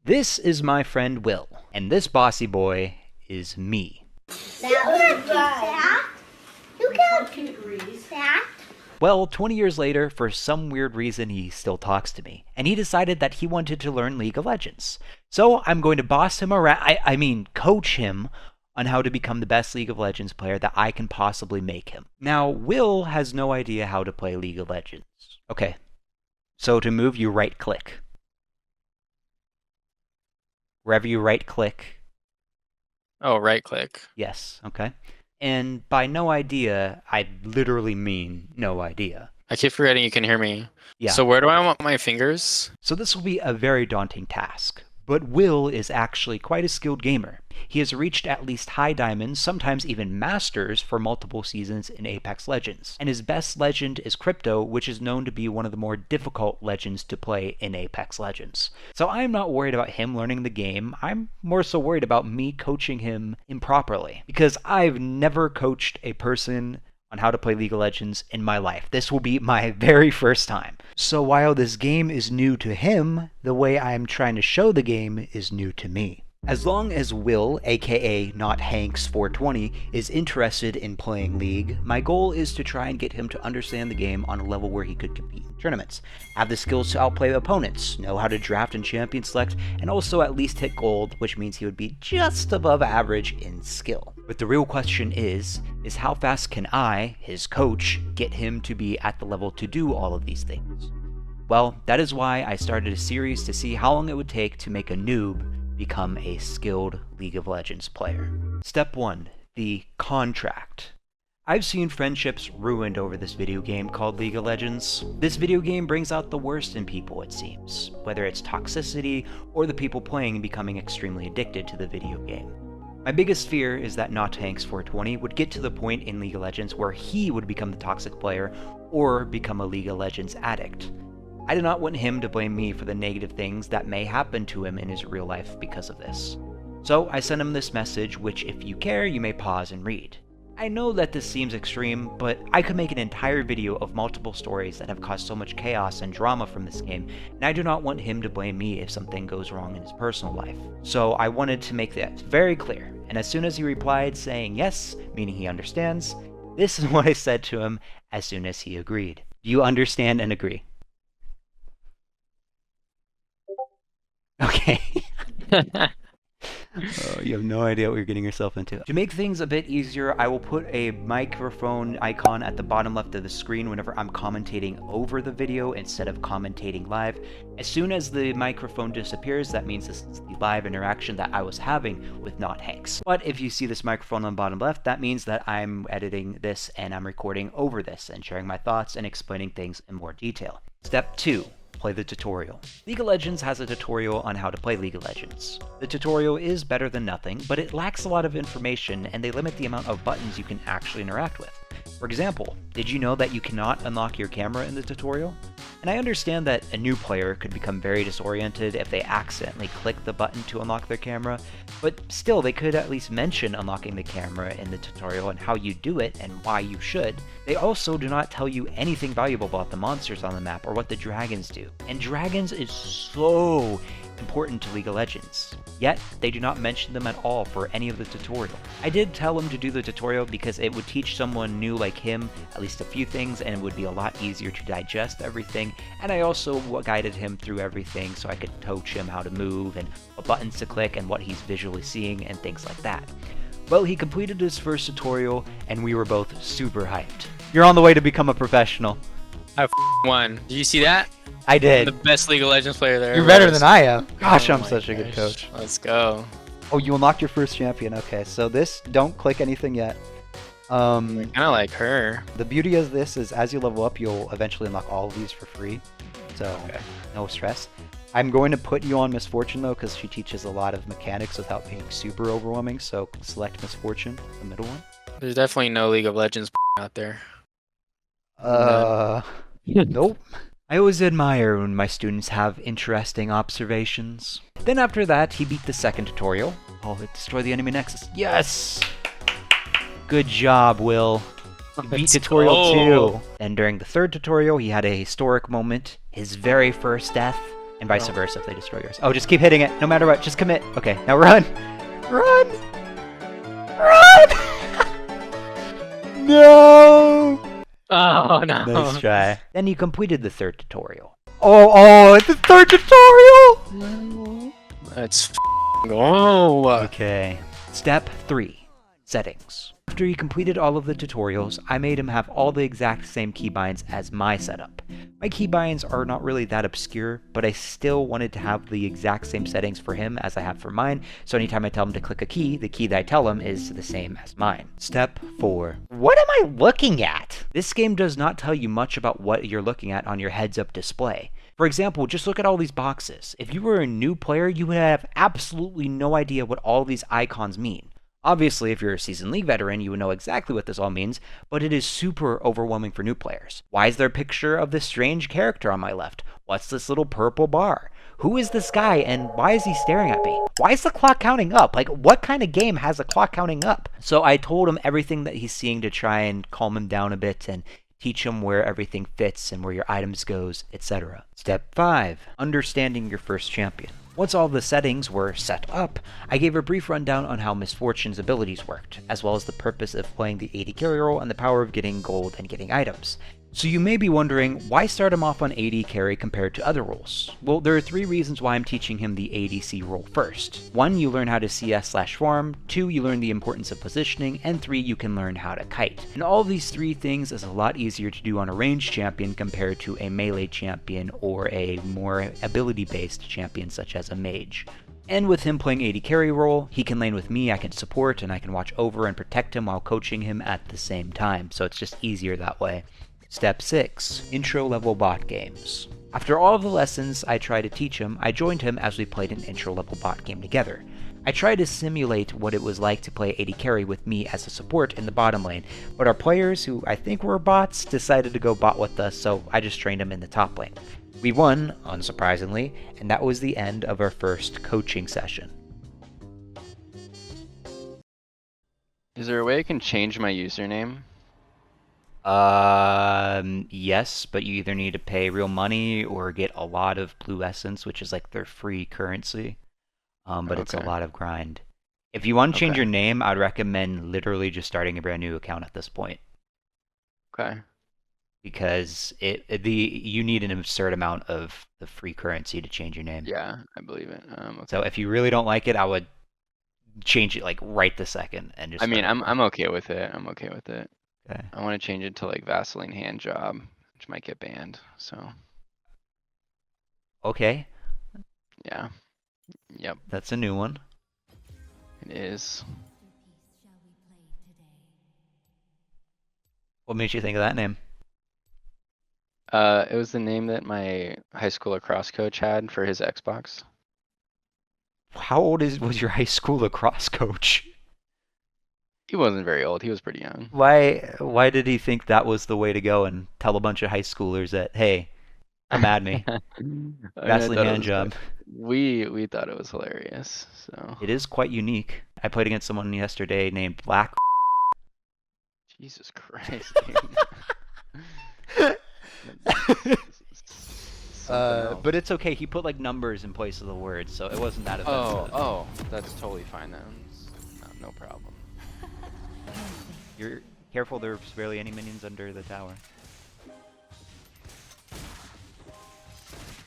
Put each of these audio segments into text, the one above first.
This is my friend Will, and this bossy boy is me. That. You can't do that. Well, 20 years later, for some weird reason, he still talks to me, and he decided that he wanted to learn League of Legends. So I'm going to boss him around, coach him on how to become the best League of Legends player that I can possibly make him. Now, Will has no idea how to play League of Legends. Okay, so to move, you right-click. Wherever you right-click. Oh, right-click. Yes, okay. And by no idea, I literally mean no idea. I keep forgetting you can hear me. Yeah. So where do I want my fingers? So this will be a very daunting task. But Will is actually quite a skilled gamer. He has reached at least high diamonds, sometimes even masters, for multiple seasons in Apex Legends. And his best legend is Crypto, which is known to be one of the more difficult legends to play in Apex Legends. So I'm not worried about him learning the game, I'm more so worried about me coaching him improperly. Because I've never coached a person on how to play League of Legends in my life. This will be my very first time. So while this game is new to him, the way I'm trying to show the game is new to me. As long as Will, aka Not Hanks 420, is interested in playing League, my goal is to try and get him to understand the game on a level where he could compete in tournaments, have the skills to outplay opponents, know how to draft and champion select, and also at least hit gold, which means he would be just above average in skill. But the real question is how fast can I, his coach, get him to be at the level to do all of these things? Well, that is why I started a series to see how long it would take to make a noob become a skilled League of Legends player. Step 1. The contract. I've seen friendships ruined over this video game called League of Legends. This video game brings out the worst in people, it seems, whether it's toxicity or the people playing becoming extremely addicted to the video game. My biggest fear is that Not Hanks 420 would get to the point in League of Legends where he would become the toxic player or become a League of Legends addict. I do not want him to blame me for the negative things that may happen to him in his real life because of this. So I sent him this message, which if you care, you may pause and read. I know that this seems extreme, but I could make an entire video of multiple stories that have caused so much chaos and drama from this game, and I do not want him to blame me if something goes wrong in his personal life. So I wanted to make that very clear, and as soon as he replied saying yes, meaning he understands, this is what I said to him as soon as he agreed. Do you understand and agree? Okay. Oh, you have no idea what you're getting yourself into. To make things a bit easier, I will put a microphone icon at the bottom left of the screen whenever I'm commentating over the video instead of commentating live. As soon as the microphone disappears, that means this is the live interaction that I was having with Not Hanks. But if you see this microphone on the bottom left, that means that I'm editing this and I'm recording over this and sharing my thoughts and explaining things in more detail. Step 2. Play the tutorial. League of Legends has a tutorial on how to play League of Legends. The tutorial is better than nothing, but it lacks a lot of information and they limit the amount of buttons you can actually interact with. For example, did you know that you cannot unlock your camera in the tutorial? And I understand that a new player could become very disoriented if they accidentally click the button to unlock their camera, but still they could at least mention unlocking the camera in the tutorial and how you do it and why you should. They also do not tell you anything valuable about the monsters on the map or what the dragons do. And dragons is so important to League of Legends, yet they do not mention them at all for any of the tutorial. I did tell him to do the tutorial because it would teach someone new like him at least a few things and it would be a lot easier to digest everything, and I also guided him through everything so I could coach him how to move and what buttons to click and what he's visually seeing and things like that. Well, he completed his first tutorial and we were both super hyped. You're on the way to become a professional. I won. Did you see that? I did. I'm the best League of Legends player there. You're better than I am. Gosh, Oh I'm my such a good gosh. coach. Let's go. Oh, you unlocked your first champion. Okay, so this, don't click anything yet. Kind of like her. The beauty of this is as you level up, you'll eventually unlock all of these for free. So, Okay. no stress. I'm going to put you on Misfortune though, because she teaches a lot of mechanics without being super overwhelming. So select Misfortune, the middle one. There's definitely no League of Legends out there. Nope. I always admire when my students have interesting observations. Then after that, he beat the second tutorial. Oh, destroy the enemy nexus. Yes! Good job, Will. You beat Let's tutorial go. 2. Then during the third tutorial, he had a historic moment. His very first death. And vice versa if they destroy yours. Oh, just keep hitting it, no matter what. Just commit. Okay, now run! Run! Run! No! Oh no. Nice try. Then you completed the third tutorial. Oh, it's the third tutorial! Let's go. Okay. Step 3. Settings. After he completed all of the tutorials, I made him have all the exact same keybinds as my setup. My keybinds are not really that obscure, but I still wanted to have the exact same settings for him as I have for mine, so anytime I tell him to click a key, the key that I tell him is the same as mine. Step 4. What am I looking at? This game does not tell you much about what you're looking at on your heads-up display. For example, just look at all these boxes. If you were a new player, you would have absolutely no idea what all these icons mean. Obviously, if you're a seasoned League veteran, you would know exactly what this all means, but it is super overwhelming for new players. Why is there a picture of this strange character on my left? What's this little purple bar? Who is this guy, and why is he staring at me? Why is the clock counting up? Like, what kind of game has a clock counting up? So I told him everything that he's seeing to try and calm him down a bit and teach him where everything fits and where your items goes, etc. Step 5. Understanding your first champion. Once all the settings were set up, I gave a brief rundown on how Misfortune's abilities worked, as well as the purpose of playing the AD carry role and the power of getting gold and getting items. So you may be wondering, why start him off on AD carry compared to other roles? Well, there are 3 reasons why I'm teaching him the ADC role first. 1, you learn how to CS/farm, 2, you learn the importance of positioning, and 3, you can learn how to kite. And all of these 3 things is a lot easier to do on a ranged champion compared to a melee champion or a more ability-based champion such as a mage. And with him playing AD carry role, he can lane with me, I can support, and I can watch over and protect him while coaching him at the same time, so it's just easier that way. Step 6. Intro level bot games. After all of the lessons I tried to teach him, I joined him as we played an intro level bot game together. I tried to simulate what it was like to play AD carry with me as a support in the bottom lane, but our players, who I think were bots, decided to go bot with us, so I just trained him in the top lane. We won, unsurprisingly, and that was the end of our first coaching session. Is there a way I can change my username? Yes, but you either need to pay real money or get a lot of blue essence, which is like their free currency. But it's a Okay. lot of grind. If you want to change Okay. your name, I'd recommend literally just starting a brand new account at this point. Okay. Because you need an absurd amount of the free currency to change your name. Yeah, I believe it. Okay. So if you really don't like it, I would change it like right this second and just I mean, start. I'm okay with it. I'm okay with it. Okay. I want to change it to like Vaseline hand job, which might get banned. So Okay, yeah. Yep, that's a new one. it is. What made you think of that name? It was the name that my high school lacrosse coach had for his Xbox. How old was your high school lacrosse coach? He wasn't very old. He was pretty young. Why did he think that was the way to go and tell a bunch of high schoolers that, hey, come at me, I mean, I Vaseline thought it hand was job? We thought it was hilarious. So It is quite unique. I played against someone yesterday named Black. Jesus Christ, dude. Something else. But it's okay. He put like numbers in place of the words, so it wasn't that offensive. Oh, that's totally fine then. No problem. You're careful. There's barely any minions under the tower.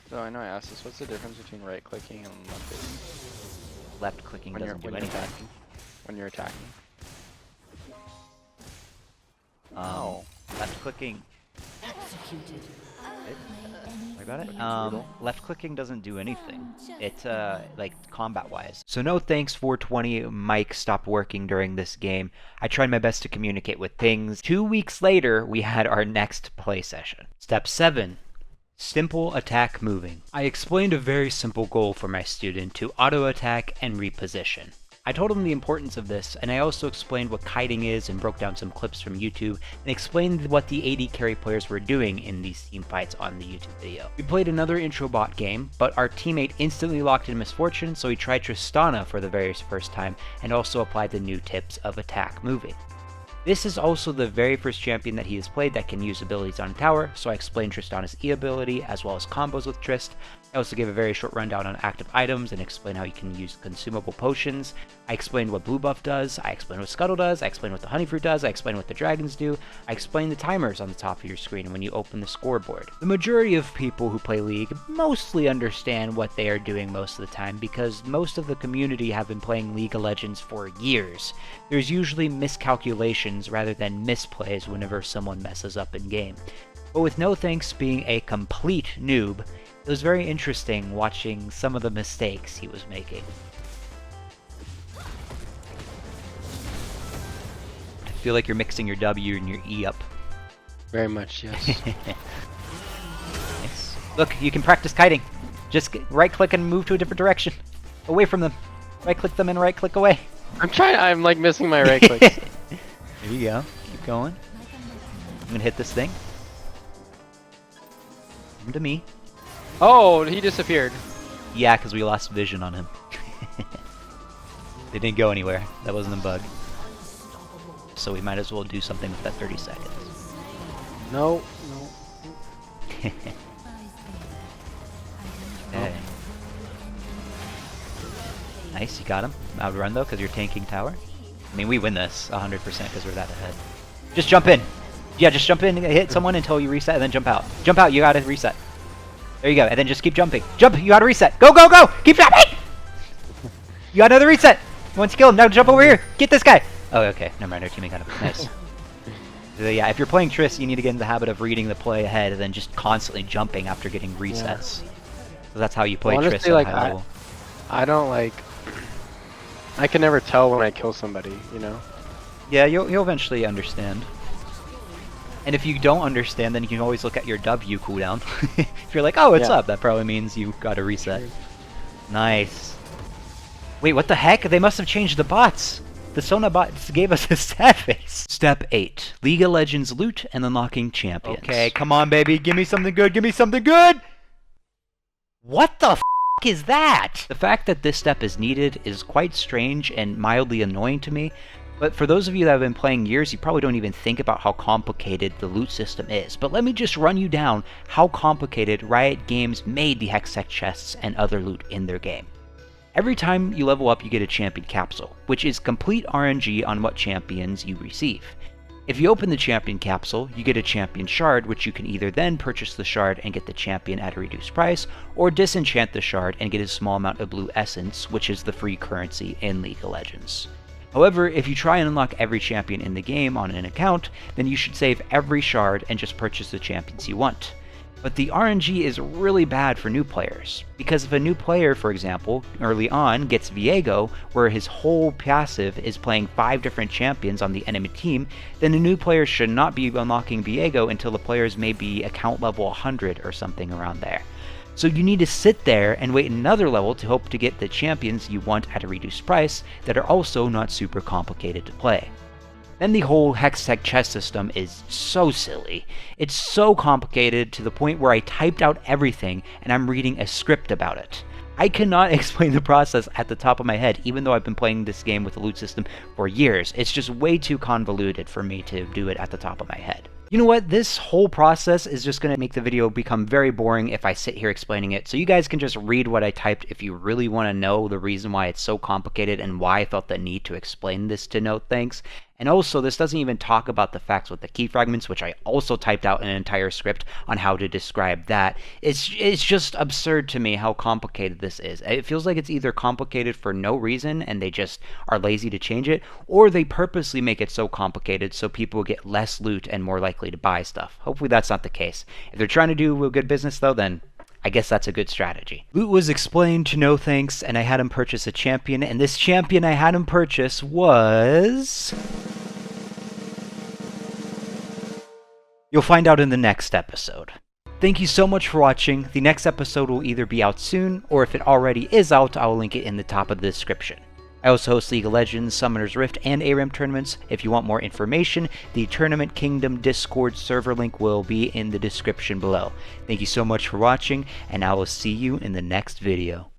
So I know I asked this. What's the difference between right clicking and left clicking Left clicking when you're doesn't do anything. attacking? When you're attacking. Um, left clicking. Sorry about it. Left clicking doesn't do anything. It like combat wise. So no thanks 420 Mike stopped working during this game. I tried my best to communicate with things. 2 weeks later, we had our next play session. Step 7. Simple attack moving. I explained a very simple goal for my student to auto attack and reposition. I told him the importance of this, and I also explained what kiting is and broke down some clips from YouTube and explained what the AD carry players were doing in these team fights on the YouTube video. We played another intro bot game, but our teammate instantly locked in Misfortune, so he tried Tristana for the very first time and also applied the new tips of attack moving. This is also the very first champion that he has played that can use abilities on a tower, so I explain Tristana's E ability as well as combos with Trist. I also give a very short rundown on active items and explain how you can use consumable potions. I explained what blue buff does, I explain what Scuttle does, I explain what the honey fruit does, I explain what the dragons do, I explain the timers on the top of your screen when you open the scoreboard. The majority of people who play League mostly understand what they are doing most of the time because most of the community have been playing League of Legends for years. There's usually miscalculations rather than misplays whenever someone messes up in game. But with No Thanks being a complete noob, it was very interesting watching some of the mistakes he was making. I feel like you're mixing your W and your E up. Very much, yes. Nice. Look, you can practice kiting. Just right-click and move to a different direction. Away from them. Right-click them and right-click away. I'm like missing my right clicks. There you go. Keep going. I'm gonna hit this thing. Come to me. Oh, he disappeared. Yeah, because we lost vision on him. They didn't go anywhere. That wasn't a bug. So we might as well do something with that 30 seconds. No. Okay. Nice, you got him. Outrun though, because you're tanking tower. I mean, we win this 100% because we're that ahead. Just jump in. Yeah, just jump in, hit someone until you reset, and then jump out. Jump out, you gotta reset. There you go, and then just keep jumping. Jump, you gotta reset. Go, go, go! Keep jumping! You got another reset! Once you kill him, now jump over here! Get this guy! Oh, okay, never mind, our teammate got him. Nice. So yeah, if you're playing Triss, you need to get in the habit of reading the play ahead and then just constantly jumping after getting resets. Yeah. So that's how you play Honestly, Triss at like, high level. I don't like... I can never tell when I kill somebody, you know? Yeah, you'll eventually understand. And if you don't understand, then you can always look at your W cooldown. If you're like, oh, it's up, that probably means you got to reset. Nice. Wait, what the heck? They must have changed the bots. The Sona bots gave us a stat face. Step 8. League of Legends loot and unlocking champions. Okay, come on, baby. Give me something good. Give me something good! What the f*** is that? The fact that this step is needed is quite strange and mildly annoying to me. But for those of you that have been playing years, you probably don't even think about how complicated the loot system is. But let me just run you down how complicated Riot Games made the Hextech chests and other loot in their game. Every time you level up, you get a champion capsule, which is complete RNG on what champions you receive. If you open the champion capsule, you get a champion shard, which you can either then purchase the shard and get the champion at a reduced price, or disenchant the shard and get a small amount of blue essence, which is the free currency in League of Legends. However, if you try and unlock every champion in the game on an account, then you should save every shard and just purchase the champions you want. But the RNG is really bad for new players, because if a new player, for example, early on gets Viego, where his whole passive is playing 5 different champions on the enemy team, then a new player should not be unlocking Viego until the players may be account level 100 or something around there. So you need to sit there and wait another level to hope to get the champions you want at a reduced price that are also not super complicated to play. Then the whole Hextech chest system is so silly. It's so complicated to the point where I typed out everything and I'm reading a script about it. I cannot explain the process at the top of my head, even though I've been playing this game with the loot system for years. It's just way too convoluted for me to do it at the top of my head. You know what? This whole process is just going to make the video become very boring if I sit here explaining it, so you guys can just read what I typed if you really want to know the reason why it's so complicated and why I felt the need to explain this to No Thanks. And also, this doesn't even talk about the facts with the key fragments, which I also typed out an entire script on how to describe that. It's just absurd to me how complicated this is. It feels like it's either complicated for no reason and they just are lazy to change it, or they purposely make it so complicated so people get less loot and more likely to buy stuff. Hopefully that's not the case. If they're trying to do a good business though, then I guess that's a good strategy. Loot was explained to No Thanks, and I had him purchase a champion, and this champion I had him purchase was... You'll find out in the next episode. Thank you so much for watching. The next episode will either be out soon, or if it already is out, I will link it in the top of the description. I also host League of Legends, Summoner's Rift, and ARAM tournaments. If you want more information, the Tournament Kingdom Discord server link will be in the description below. Thank you so much for watching, and I will see you in the next video.